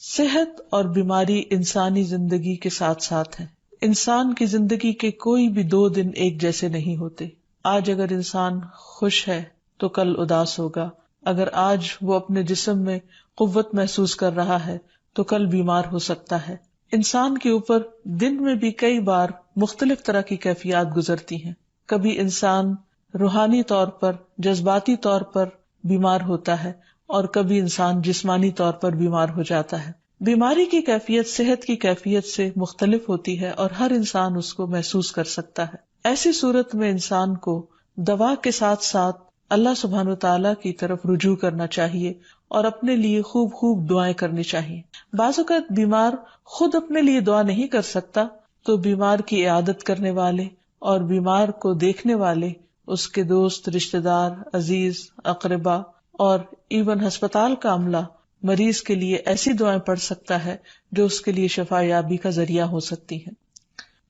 صحت اور بیماری انسانی زندگی کے ساتھ ساتھ ہیں. انسان کی زندگی کے کوئی بھی 2 دن ایک جیسے نہیں ہوتے. آج اگر انسان خوش ہے تو کل اداس ہوگا. اگر آج وہ اپنے جسم میں قوت محسوس کر رہا ہے تو کل بیمار ہو سکتا ہے. انسان کے اوپر دن میں بھی کئی بار مختلف طرح کی کیفیات گزرتی ہیں. کبھی انسان روحانی طور پر، جذباتی طور پر بیمار ہوتا ہے اور کبھی انسان جسمانی طور پر بیمار ہو جاتا ہے. بیماری کی کیفیت صحت کی کیفیت سے مختلف ہوتی ہے اور ہر انسان اس کو محسوس کر سکتا ہے. ایسی صورت میں انسان کو دوا کے ساتھ ساتھ اللہ سبحانہ وتعالی کی طرف رجوع کرنا چاہیے اور اپنے لیے خوب خوب دعائیں کرنی چاہیے. بعض اوقات بیمار خود اپنے لیے دعا نہیں کر سکتا تو بیمار کی عیادت کرنے والے اور بیمار کو دیکھنے والے، اس کے دوست، رشتہ دار، عزیز، اقربا اور ایون ہسپتال کا عملہ مریض کے لیے ایسی دعائیں پڑھ سکتا ہے جو اس کے لیے شفا یابی کا ذریعہ ہو سکتی ہیں.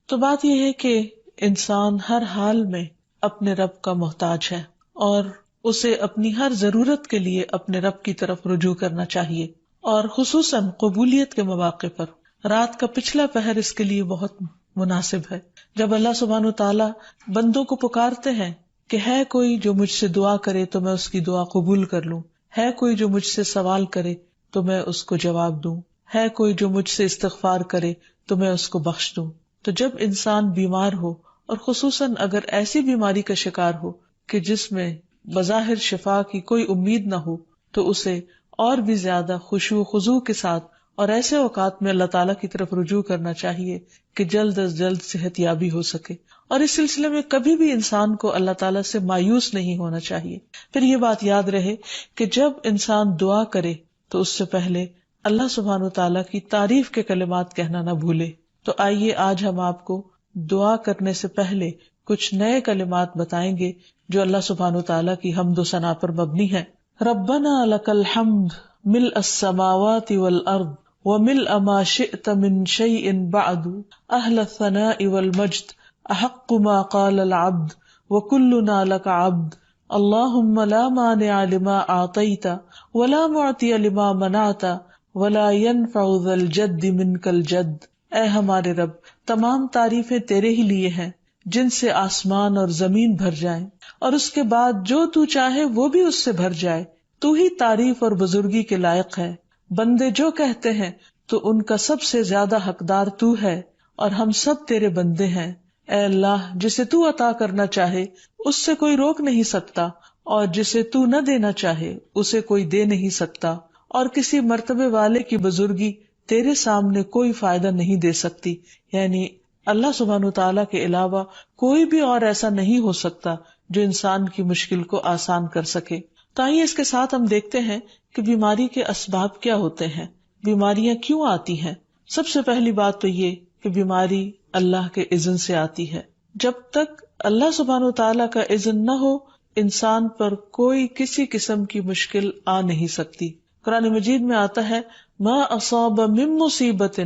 تو بات یہ ہے کہ انسان ہر حال میں اپنے رب کا محتاج ہے اور اسے اپنی ہر ضرورت کے لیے اپنے رب کی طرف رجوع کرنا چاہیے، اور خصوصاً قبولیت کے مواقع پر. رات کا پچھلا پہر اس کے لیے بہت مناسب ہے، جب اللہ سبحانہ وتعالی بندوں کو پکارتے ہیں کہ ہے کوئی جو مجھ سے دعا کرے تو میں اس کی دعا قبول کر لوں، ہے کوئی جو مجھ سے سوال کرے تو میں اس کو جواب دوں، ہے کوئی جو مجھ سے استغفار کرے تو میں اس کو بخش دوں. تو جب انسان بیمار ہو اور خصوصاً اگر ایسی بیماری کا شکار ہو کہ جس میں بظاہر شفا کی کوئی امید نہ ہو، تو اسے اور بھی زیادہ خشوع و خضوع کے ساتھ اور ایسے اوقات میں اللہ تعالیٰ کی طرف رجوع کرنا چاہیے کہ جلد از جلد صحت یابی ہو سکے. اور اس سلسلے میں کبھی بھی انسان کو اللہ تعالیٰ سے مایوس نہیں ہونا چاہیے. پھر یہ بات یاد رہے کہ جب انسان دعا کرے تو اس سے پہلے اللہ سبحانہ وتعالیٰ کی تعریف کے کلمات کہنا نہ بھولے. تو آئیے آج ہم آپ کو دعا کرنے سے پہلے کچھ نئے کلمات بتائیں گے جو اللہ سبحانہ وتعالیٰ کی حمد و ثنا پر مبنی ہے. ربنا لک الحمد ملء السماوات والارض وملء ما شئت من شيء بعد اهل الثناء والمجد احق ما قال العبد وكلنا لك عبد اللهم لا مانع لما اعطيت ولا معطي لما منعت ولا ينفع ذا الجد منك الجد. اے ہمارے رب، تمام تعریفیں تیرے ہی لیے ہیں جن سے آسمان اور زمین بھر جائیں، اور اس کے بعد جو تو چاہے وہ بھی اس سے بھر جائے. تو ہی تعریف اور بزرگی کے لائق ہے. بندے جو کہتے ہیں تو ان کا سب سے زیادہ حقدار تو ہے، اور ہم سب تیرے بندے ہیں. اے اللہ، جسے تو عطا کرنا چاہے اس سے کوئی روک نہیں سکتا، اور جسے تو نہ دینا چاہے اسے کوئی دے نہیں سکتا، اور کسی مرتبے والے کی بزرگی تیرے سامنے کوئی فائدہ نہیں دے سکتی. یعنی اللہ سبحانہ تعالیٰ کے علاوہ کوئی بھی اور ایسا نہیں ہو سکتا جو انسان کی مشکل کو آسان کر سکے. تو آئیے اس کے ساتھ ہم دیکھتے ہیں کہ بیماری کے اسباب کیا ہوتے ہیں، بیماریاں کیوں آتی ہیں. سب سے پہلی بات تو یہ کہ بیماری اللہ کے اذن سے آتی ہے. جب تک اللہ سبحانہ تعالیٰ کا اذن نہ ہو انسان پر کوئی کسی قسم کی مشکل آ نہیں سکتی. قرآن مجید میں آتا ہے ما اصاب من مصیبت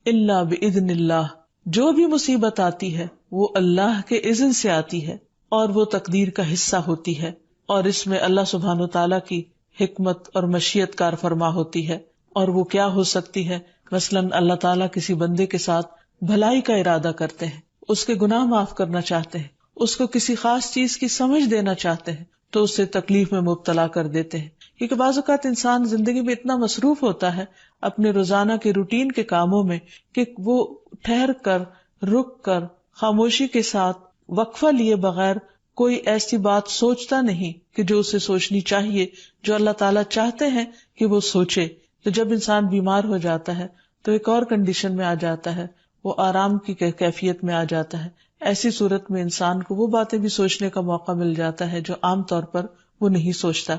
الا باذن اللہ. جو بھی مصیبت آتی ہے وہ اللہ کے اذن سے آتی ہے اور وہ تقدیر کا حصہ ہوتی ہے، اور اس میں اللہ سبحانہ تعالیٰ کی حکمت اور مشیت کار فرما ہوتی ہے. اور وہ کیا ہو سکتی ہے؟ مثلاً اللہ تعالیٰ کسی بندے کے ساتھ بھلائی کا ارادہ کرتے ہیں، اس کے گناہ معاف کرنا چاہتے ہیں، اس کو کسی خاص چیز کی سمجھ دینا چاہتے ہیں تو اسے تکلیف میں مبتلا کر دیتے ہیں. کیونکہ بعض اوقات انسان زندگی میں اتنا مصروف ہوتا ہے اپنے روزانہ کے روٹین کے کاموں میں کہ وہ ٹھہر کر، رک کر، خاموشی کے ساتھ وقفہ لیے بغیر کوئی ایسی بات سوچتا نہیں کہ جو اسے سوچنی چاہیے، جو اللہ تعالیٰ چاہتے ہیں کہ وہ سوچے. تو جب انسان بیمار ہو جاتا ہے تو ایک اور کنڈیشن میں آ جاتا ہے، وہ آرام کی کیفیت میں آ جاتا ہے. ایسی صورت میں انسان کو وہ باتیں بھی سوچنے کا موقع مل جاتا ہے جو عام طور پر وہ نہیں سوچتا.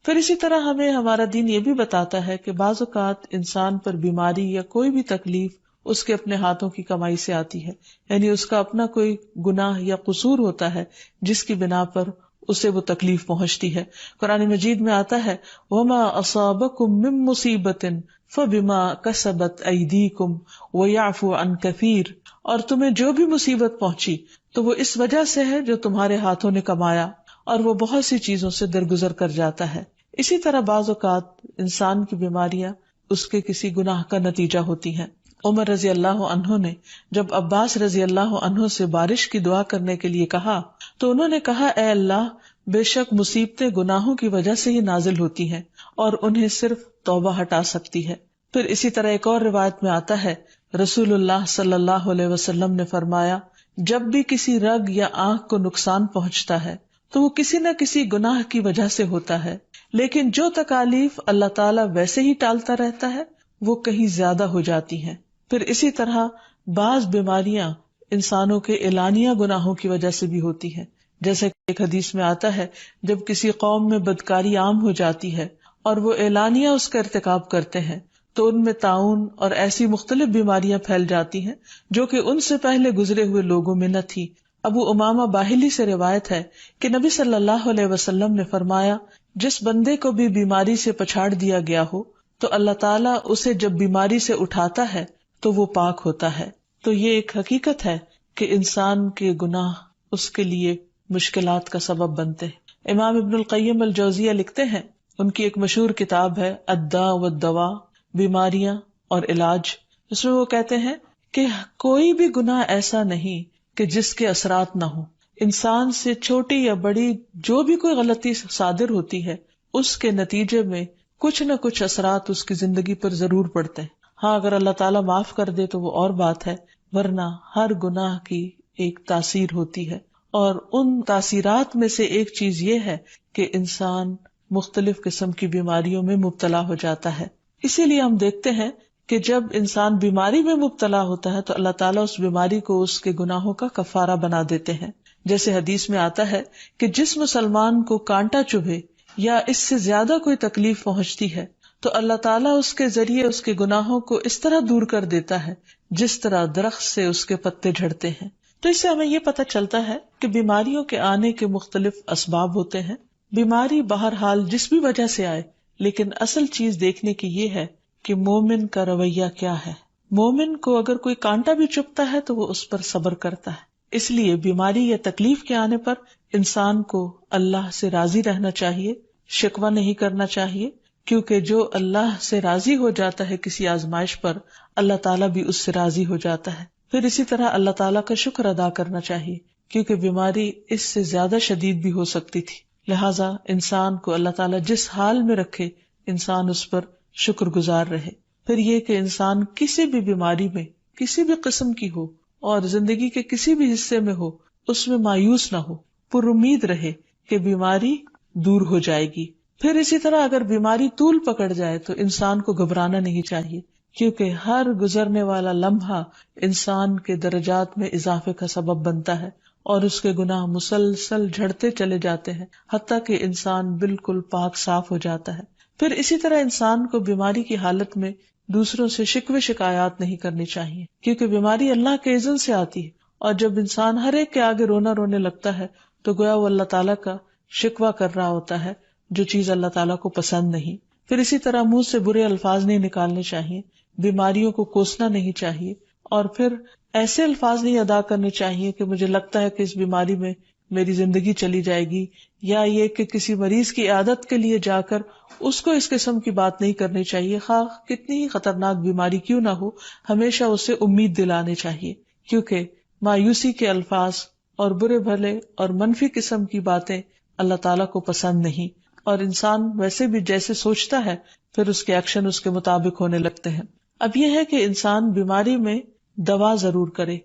پھر اسی طرح ہمیں ہمارا دین یہ بھی بتاتا ہے کہ بعض اوقات انسان پر بیماری یا کوئی بھی تکلیف اس کے اپنے ہاتھوں کی کمائی سے آتی ہے، یعنی اس کا اپنا کوئی گناہ یا قصور ہوتا ہے جس کی بنا پر اسے وہ تکلیف پہنچتی ہے. قرآن مجید میں آتا ہے وَمَا أَصَابَكُم مِّن مُّصِيبَةٍ فَبِمَا كَسَبَتْ أَيْدِيكُمْ وَيَعْفُو عَن كَثِيرٍ. اور تمہیں جو بھی مصیبت پہنچی تو وہ اس وجہ سے ہے جو تمہارے ہاتھوں نے کمایا، اور وہ بہت سی چیزوں سے درگزر کر جاتا ہے. اسی طرح بعض اوقات انسان کی بیماریاں اس کے کسی گناہ کا نتیجہ ہوتی ہیں۔ عمر رضی اللہ عنہ نے جب عباس رضی اللہ عنہ سے بارش کی دعا کرنے کے لیے کہا تو انہوں نے کہا، اے اللہ، بے شک مصیبتیں گناہوں کی وجہ سے ہی نازل ہوتی ہیں اور انہیں صرف توبہ ہٹا سکتی ہے۔ پھر اسی طرح ایک اور روایت میں آتا ہے، رسول اللہ صلی اللہ علیہ وسلم نے فرمایا، جب بھی کسی رگ یا آنکھ کو نقصان پہنچتا ہے تو وہ کسی نہ کسی گناہ کی وجہ سے ہوتا ہے، لیکن جو تکالیف اللہ تعالیٰ ویسے ہی ٹالتا رہتا ہے وہ کہیں زیادہ ہو جاتی ہیں۔ پھر اسی طرح بعض بیماریاں انسانوں کے اعلانیہ گناہوں کی وجہ سے بھی ہوتی ہیں، جیسے کہ ایک حدیث میں آتا ہے، جب کسی قوم میں بدکاری عام ہو جاتی ہے اور وہ اعلانیہ اس کا ارتکاب کرتے ہیں تو ان میں طاعون اور ایسی مختلف بیماریاں پھیل جاتی ہیں جو کہ ان سے پہلے گزرے ہوئے لوگوں میں نہ تھی۔ ابو امامہ باہلی سے روایت ہے کہ نبی صلی اللہ علیہ وسلم نے فرمایا، جس بندے کو بھی بیماری سے پچھاڑ دیا گیا ہو تو اللہ تعالیٰ اسے جب بیماری سے اٹھاتا ہے تو وہ پاک ہوتا ہے۔ تو یہ ایک حقیقت ہے کہ انسان کے گناہ اس کے لیے مشکلات کا سبب بنتے ہیں۔ امام ابن القیم الجوزیہ لکھتے ہیں، ان کی ایک مشہور کتاب ہے الداء والدواء، بیماریاں اور علاج، اس میں وہ کہتے ہیں کہ کوئی بھی گناہ ایسا نہیں کہ جس کے اثرات نہ ہوں۔ انسان سے چھوٹی یا بڑی جو بھی کوئی غلطی صادر ہوتی ہے اس کے نتیجے میں کچھ نہ کچھ اثرات اس کی زندگی پر ضرور پڑتے ہیں۔ ہاں، اگر اللہ تعالیٰ معاف کر دے تو وہ اور بات ہے، ورنہ ہر گناہ کی ایک تاثیر ہوتی ہے، اور ان تاثیرات میں سے ایک چیز یہ ہے کہ انسان مختلف قسم کی بیماریوں میں مبتلا ہو جاتا ہے۔ اسی لیے ہم دیکھتے ہیں کہ جب انسان بیماری میں مبتلا ہوتا ہے تو اللہ تعالیٰ اس بیماری کو اس کے گناہوں کا کفارہ بنا دیتے ہیں۔ جیسے حدیث میں آتا ہے کہ جس مسلمان کو کانٹا چبھے یا اس سے زیادہ کوئی تکلیف پہنچتی ہے تو اللہ تعالیٰ اس کے ذریعے اس کے گناہوں کو اس طرح دور کر دیتا ہے جس طرح درخت سے اس کے پتے جھڑتے ہیں۔ تو اس سے ہمیں یہ پتہ چلتا ہے کہ بیماریوں کے آنے کے مختلف اسباب ہوتے ہیں۔ بیماری بہرحال جس بھی وجہ سے آئے، لیکن اصل چیز دیکھنے کی یہ ہے کہ مومن کا رویہ کیا ہے۔ مومن کو اگر کوئی کانٹا بھی چبھتا ہے تو وہ اس پر صبر کرتا ہے۔ اس لیے بیماری یا تکلیف کے آنے پر انسان کو اللہ سے راضی رہنا چاہیے، شکوہ نہیں کرنا چاہیے، کیونکہ جو اللہ سے راضی ہو جاتا ہے کسی آزمائش پر، اللہ تعالیٰ بھی اس سے راضی ہو جاتا ہے۔ پھر اسی طرح اللہ تعالیٰ کا شکر ادا کرنا چاہیے، کیونکہ بیماری اس سے زیادہ شدید بھی ہو سکتی تھی، لہٰذا انسان کو اللہ تعالیٰ جس حال میں رکھے انسان اس پر شکر گزار رہے۔ پھر یہ کہ انسان کسی بھی بیماری میں کسی بھی قسم کی ہو اور زندگی کے کسی بھی حصے میں ہو، اس میں مایوس نہ ہو، پر امید رہے کہ بیماری دور ہو جائے گی۔ پھر اسی طرح اگر بیماری طول پکڑ جائے تو انسان کو گھبرانا نہیں چاہیے، کیونکہ ہر گزرنے والا لمحہ انسان کے درجات میں اضافے کا سبب بنتا ہے اور اس کے گناہ مسلسل جھڑتے چلے جاتے ہیں حتیٰ کہ انسان بالکل پاک صاف ہو جاتا ہے۔ پھر اسی طرح انسان کو بیماری کی حالت میں دوسروں سے شکوے شکایات نہیں کرنی چاہیے، کیونکہ بیماری اللہ کے اذن سے آتی ہے، اور جب انسان ہر ایک کے آگے رونے لگتا ہے تو گویا وہ اللہ تعالیٰ کا شکوہ کر رہا ہوتا ہے، جو چیز اللہ تعالیٰ کو پسند نہیں۔ پھر اسی طرح منہ سے برے الفاظ نہیں نکالنے چاہیے، بیماریوں کو کوسنا نہیں چاہیے، اور پھر ایسے الفاظ نہیں ادا کرنے چاہیے کہ مجھے لگتا ہے کہ اس بیماری میں میری زندگی چلی جائے گی، یا یہ کہ کسی مریض کی عیادت کے لیے جا کر اس کو اس قسم کی بات نہیں کرنی چاہیے، خواہ کتنی ہی خطرناک بیماری کیوں نہ ہو، ہمیشہ اسے امید دلانے چاہیے، کیونکہ مایوسی کے الفاظ اور برے بھلے اور منفی قسم کی باتیں اللہ تعالیٰ کو پسند نہیں، اور انسان ویسے بھی جیسے سوچتا ہے پھر اس کے ایکشن اس کے مطابق ہونے لگتے ہیں۔ اب یہ ہے کہ انسان بیماری میں دوا ضرور کرے،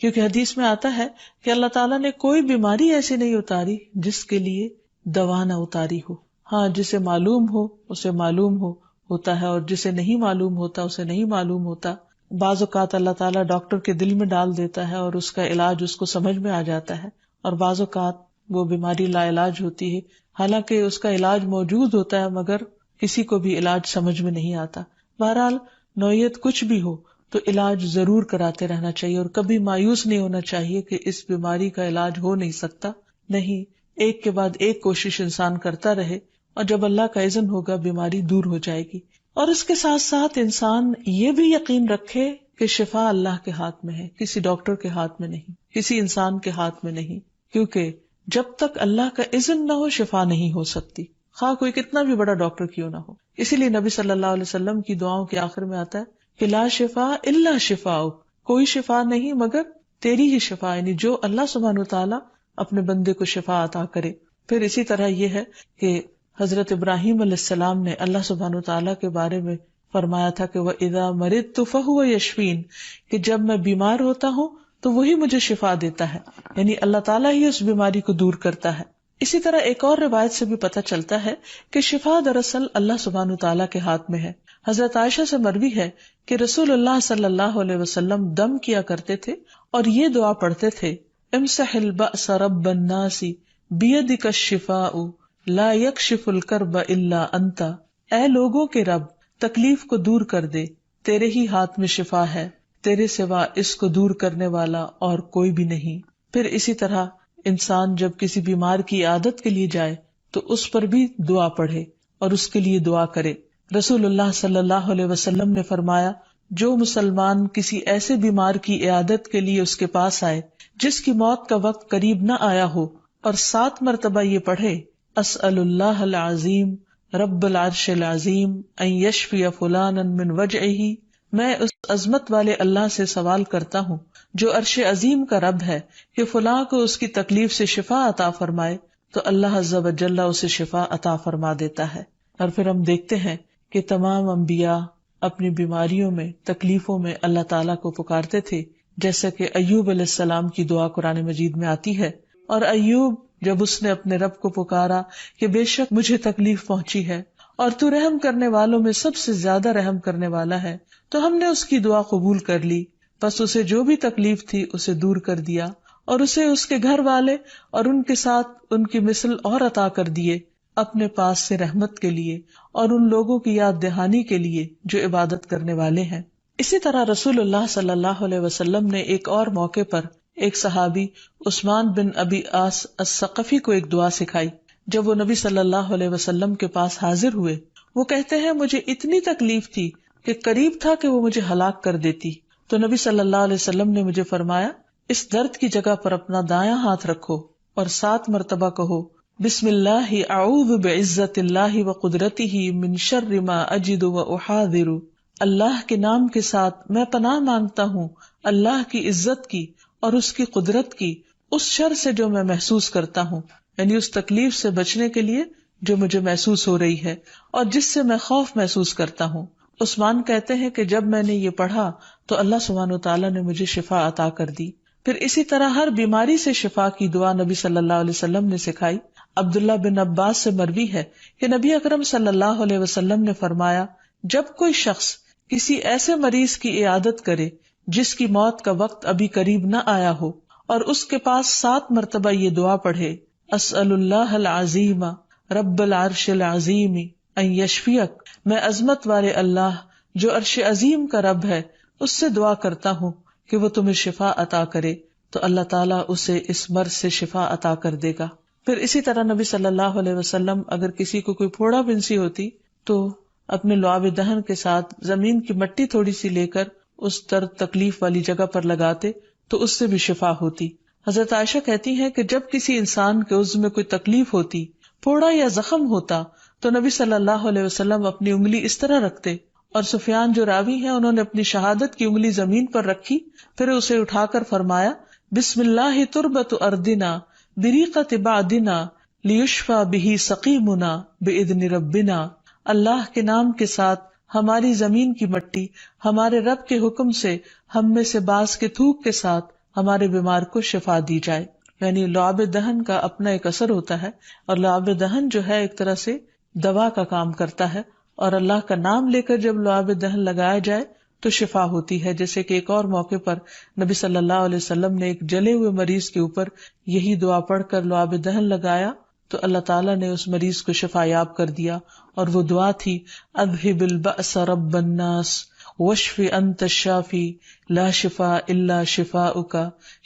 کیونکہ حدیث میں آتا ہے کہ اللہ تعالیٰ نے کوئی بیماری ایسی نہیں اتاری جس کے لیے دوا نہ اتاری ہو۔ ہاں، جسے معلوم ہو اسے معلوم ہوتا ہے، اور جسے نہیں معلوم ہوتا اسے نہیں معلوم ہوتا۔ بعض اوقات اللہ تعالیٰ ڈاکٹر کے دل میں ڈال دیتا ہے اور اس کا علاج اس کو سمجھ میں آ جاتا ہے، اور بعض اوقات وہ بیماری لا علاج ہوتی ہے، حالانکہ اس کا علاج موجود ہوتا ہے مگر کسی کو بھی علاج سمجھ میں نہیں آتا۔ بہرحال نوعیت کچھ بھی ہو تو علاج ضرور کراتے رہنا چاہیے، اور کبھی مایوس نہیں ہونا چاہیے کہ اس بیماری کا علاج ہو نہیں سکتا، نہیں، ایک کے بعد ایک کوشش انسان کرتا رہے، اور جب اللہ کا اذن ہوگا بیماری دور ہو جائے گی۔ اور اس کے ساتھ ساتھ انسان یہ بھی یقین رکھے کہ شفا اللہ کے ہاتھ میں ہے، کسی ڈاکٹر کے ہاتھ میں نہیں، کسی انسان کے ہاتھ میں نہیں، کیونکہ جب تک اللہ کا اذن نہ ہو شفا نہیں ہو سکتی، خواہ کوئی کتنا بھی بڑا ڈاکٹر کیوں نہ ہو۔ اسی لیے نبی صلی اللہ علیہ وسلم کی دعاؤں کے آخر میں آتا ہے کہ لا شفا الا شفاؤک، کوئی شفا نہیں مگر تیری ہی شفا، یعنی جو اللہ سبحانہ وتعالی اپنے بندے کو شفا عطا کرے۔ پھر اسی طرح یہ ہے کہ حضرت ابراہیم علیہ السلام نے اللہ سبحانہ وتعالی کے بارے میں فرمایا تھا کہ وَإِذَا مَرِضْتُ فَهُوَ يَشْفِينِ، کہ جب میں بیمار ہوتا ہوں تو وہی مجھے شفا دیتا ہے، یعنی اللہ تعالیٰ ہی اس بیماری کو دور کرتا ہے۔ اسی طرح ایک اور روایت سے بھی پتہ چلتا ہے کہ شفا دراصل اللہ سبحانہ وتعالیٰ کے ہاتھ میں ہے۔ حضرت عائشہ سے مروی ہے کہ رسول اللہ صلی اللہ علیہ وسلم دم کیا کرتے تھے اور یہ دعا پڑھتے تھے، امسح البأس رب الناس بیدک الشفاء لا یکشف الکرب الا انت، اے لوگوں کے رب تکلیف کو دور کر دے، تیرے ہی ہاتھ میں شفا ہے، تیرے سوا اس کو دور کرنے والا اور کوئی بھی نہیں۔ پھر اسی طرح انسان جب کسی بیمار کی عیادت کے لیے جائے تو اس پر بھی دعا پڑھے اور اس کے لیے دعا کرے۔ رسول اللہ صلی اللہ علیہ وسلم نے فرمایا، جو مسلمان کسی ایسے بیمار کی عیادت کے لیے اس کے پاس آئے جس کی موت کا وقت قریب نہ آیا ہو اور 7 مرتبہ یہ پڑھے، اسأل اللہ العظیم رب العرش العظیم ان یشفی فلانا من وجعہ، میں اس عظمت والے اللہ سے سوال کرتا ہوں جو عرش عظیم کا رب ہے کہ فلاں کو اس کی تکلیف سے شفا عطا فرمائے، تو اللہ عز و جل اسے شفا عطا فرما دیتا ہے۔ اور پھر ہم دیکھتے ہیں کہ تمام انبیاء اپنی بیماریوں میں، تکلیفوں میں اللہ تعالیٰ کو پکارتے تھے، جیسا کہ ایوب علیہ السلام کی دعا قرآن مجید میں آتی ہے۔ اور ایوب جب اس نے اپنے رب کو پکارا کہ بے شک مجھے تکلیف پہنچی ہے اور تو رحم کرنے والوں میں سب سے زیادہ رحم کرنے والا ہے، تو ہم نے اس کی دعا قبول کر لی، بس اسے جو بھی تکلیف تھی اسے دور کر دیا اور اسے اس کے گھر والے اور ان کے ساتھ ان کی مثل اور عطا کر دیے اپنے پاس سے رحمت کے لیے اور ان لوگوں کی یاد دہانی کے لیے جو عبادت کرنے والے ہیں۔ اسی طرح رسول اللہ صلی اللہ علیہ وسلم نے ایک اور موقع پر ایک صحابی عثمان بن ابی عاص الثقفی کو ایک دعا سکھائی۔ جب وہ نبی صلی اللہ علیہ وسلم کے پاس حاضر ہوئے، وہ کہتے ہیں مجھے اتنی تکلیف تھی کہ قریب تھا کہ وہ مجھے ہلاک کر دیتی، تو نبی صلی اللہ علیہ وسلم نے مجھے فرمایا، اس درد کی جگہ پر اپنا دایاں ہاتھ رکھو اور 7 مرتبہ کہو، بسم اللہ اعوذ بعزت اللہ وقدرتہ من شر ما اجد واحاذر، اللہ کے نام کے ساتھ میں پناہ مانگتا ہوں اللہ کی عزت کی اور اس کی قدرت کی اس شر سے جو میں محسوس کرتا ہوں، یعنی اس تکلیف سے بچنے کے لیے جو مجھے محسوس ہو رہی ہے اور جس سے میں خوف محسوس کرتا ہوں۔ عثمان کہتے ہیں کہ جب میں نے یہ پڑھا تو اللہ سبحانہ وتعالیٰ نے مجھے شفا عطا کر دی۔ پھر اسی طرح ہر بیماری سے شفا کی دعا نبی صلی اللہ علیہ وسلم نے سکھائی۔ عبداللہ بن عباس سے مروی ہے کہ نبی اکرم صلی اللہ علیہ وسلم نے فرمایا، جب کوئی شخص کسی ایسے مریض کی عیادت کرے جس کی موت کا وقت ابھی قریب نہ آیا ہو اور اس کے پاس 7 مرتبہ یہ دعا پڑھے، اسأل اللہ العظیم رب العرش العظیم ان یشفیک، میں عظمت والے اللہ جو عرش عظیم کا رب ہے اس سے دعا کرتا ہوں کہ وہ تمہیں شفا عطا کرے، تو اللہ تعالیٰ اسے اس مرض سے شفا عطا کر دے گا۔ پھر اسی طرح نبی صلی اللہ علیہ وسلم اگر کسی کو کوئی پھوڑا بنسی ہوتی تو اپنے لعاب دہن کے ساتھ زمین کی مٹی تھوڑی سی لے کر اس درد تکلیف والی جگہ پر لگاتے تو اس سے بھی شفا ہوتی۔ حضرت عائشہ کہتی ہیں کہ جب کسی انسان کے عضو میں کوئی تکلیف ہوتی، پھوڑا یا زخم ہوتا، تو نبی صلی اللہ علیہ وسلم اپنی انگلی اس طرح رکھتے، اور سفیان جو راوی ہیں انہوں نے اپنی شہادت کی انگلی زمین پر رکھی، پھر اسے اٹھا کر فرمایا، بسم اللہ تربت اردنا بریقت بعدنا لیشفى به سقیمنا باذن ربنا، اللہ کے نام کے ساتھ ہماری زمین کی مٹی ہمارے رب کے حکم سے ہم میں سے بعض کے تھوک کے ساتھ ہمارے بیمار کو شفا دی جائے۔ یعنی لعاب دہن کا اپنا ایک اثر ہوتا ہے، اور لعاب دہن جو ہے ایک طرح سے دوا کا کام کرتا ہے، اور اللہ کا نام لے کر جب لعاب دہن لگایا جائے تو شفا ہوتی ہے۔ جیسے کہ ایک اور موقع پر نبی صلی اللہ علیہ وسلم نے ایک جلے ہوئے مریض کے اوپر یہی دعا پڑھ کر لعاب دہن لگایا تو اللہ تعالیٰ نے اس مریض کو شفا یاب کر دیا، اور وہ دعا تھی، اذہب البأس رب الناس واشف انت الشافی لا شفاء الا شفاؤک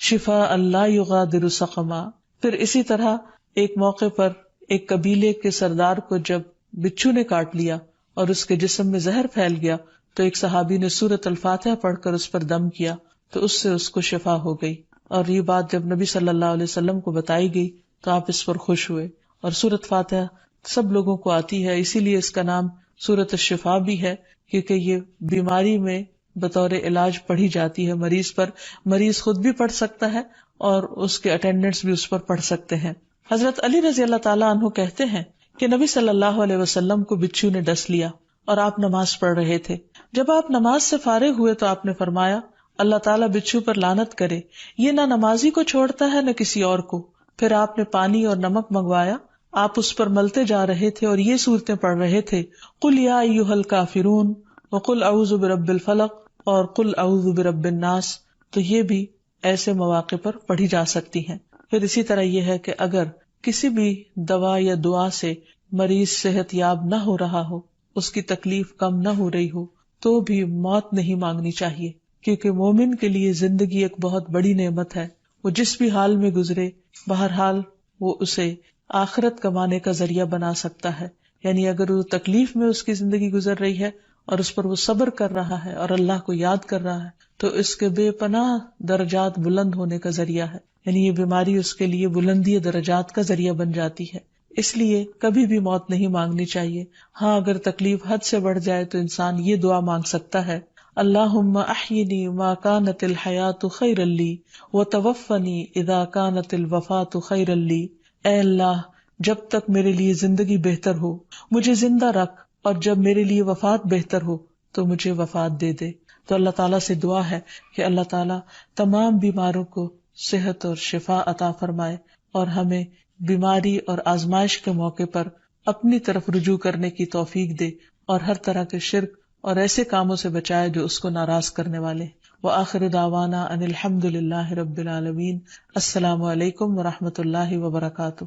شفاء لا یغادر سقما۔ پھر اسی طرح ایک موقع پر ایک قبیلے کے سردار کو جب بچھو نے کاٹ لیا اور اس کے جسم میں زہر پھیل گیا تو ایک صحابی نے سورۃ الفاتحہ پڑھ کر اس پر دم کیا تو اس سے اس کو شفا ہو گئی، اور یہ بات جب نبی صلی اللہ علیہ وسلم کو بتائی گئی تو آپ اس پر خوش ہوئے۔ اور سورۃ فاتحہ سب لوگوں کو آتی ہے، اسی لیے اس کا نام سورۃ الشفا بھی ہے، کیونکہ یہ بیماری میں بطور علاج پڑھی جاتی ہے مریض پر. مریض خود بھی پڑھ سکتا ہے اور اس کے اٹینڈنٹس بھی اس پر پڑھ سکتے ہیں. حضرت علی رضی اللہ تعالیٰ عنہ کہتے ہیں کہ نبی صلی اللہ علیہ وسلم کو بچھو نے ڈس لیا اور آپ نماز پڑھ رہے تھے. جب آپ نماز سے فارغ ہوئے تو آپ نے فرمایا اللہ تعالیٰ بچھو پر لعنت کرے، یہ نہ نمازی کو چھوڑتا ہے نہ کسی اور کو. پھر آپ نے پانی اور نمک منگوایا، آپ اس پر ملتے جا رہے تھے اور یہ صورتیں پڑھ رہے تھے، قل یا ایھا الکافرون وقل اعوذ برب الفلق اور قل اعوذ برب الناس. تو یہ بھی ایسے مواقع پر پڑھی جا سکتی ہیں. پھر اسی طرح یہ ہے کہ اگر کسی بھی دوا یا دعا سے مریض صحت یاب نہ ہو رہا ہو، اس کی تکلیف کم نہ ہو رہی ہو، تو بھی موت نہیں مانگنی چاہیے، کیونکہ مومن کے لیے زندگی ایک بہت بڑی نعمت ہے. وہ جس بھی حال میں گزرے، بہرحال وہ اسے آخرت کمانے کا ذریعہ بنا سکتا ہے. یعنی اگر وہ تکلیف میں اس کی زندگی گزر رہی ہے اور اس پر وہ صبر کر رہا ہے اور اللہ کو یاد کر رہا ہے، تو اس کے بے پناہ درجات بلند ہونے کا ذریعہ ہے. یعنی یہ بیماری اس کے لیے بلندی درجات کا ذریعہ بن جاتی ہے. اس لیے کبھی بھی موت نہیں مانگنی چاہیے. ہاں اگر تکلیف حد سے بڑھ جائے تو انسان یہ دعا مانگ سکتا ہے، اللہم احینی ما کانت الحیات خیرا لی وتوفنی اذا کانت الوفات خیرا لی. اے اللہ، جب تک میرے لیے زندگی بہتر ہو مجھے زندہ رکھ، اور جب میرے لیے وفات بہتر ہو تو مجھے وفات دے دے. تو اللہ تعالیٰ سے دعا ہے کہ اللہ تعالیٰ تمام بیماروں کو صحت اور شفا عطا فرمائے، اور ہمیں بیماری اور آزمائش کے موقع پر اپنی طرف رجوع کرنے کی توفیق دے، اور ہر طرح کے شرک اور ایسے کاموں سے بچائے جو اس کو ناراض کرنے والے. وآخر دعوانا ان الحمد للہ رب العالمین. السلام علیکم ورحمۃ اللہ وبرکاتہ.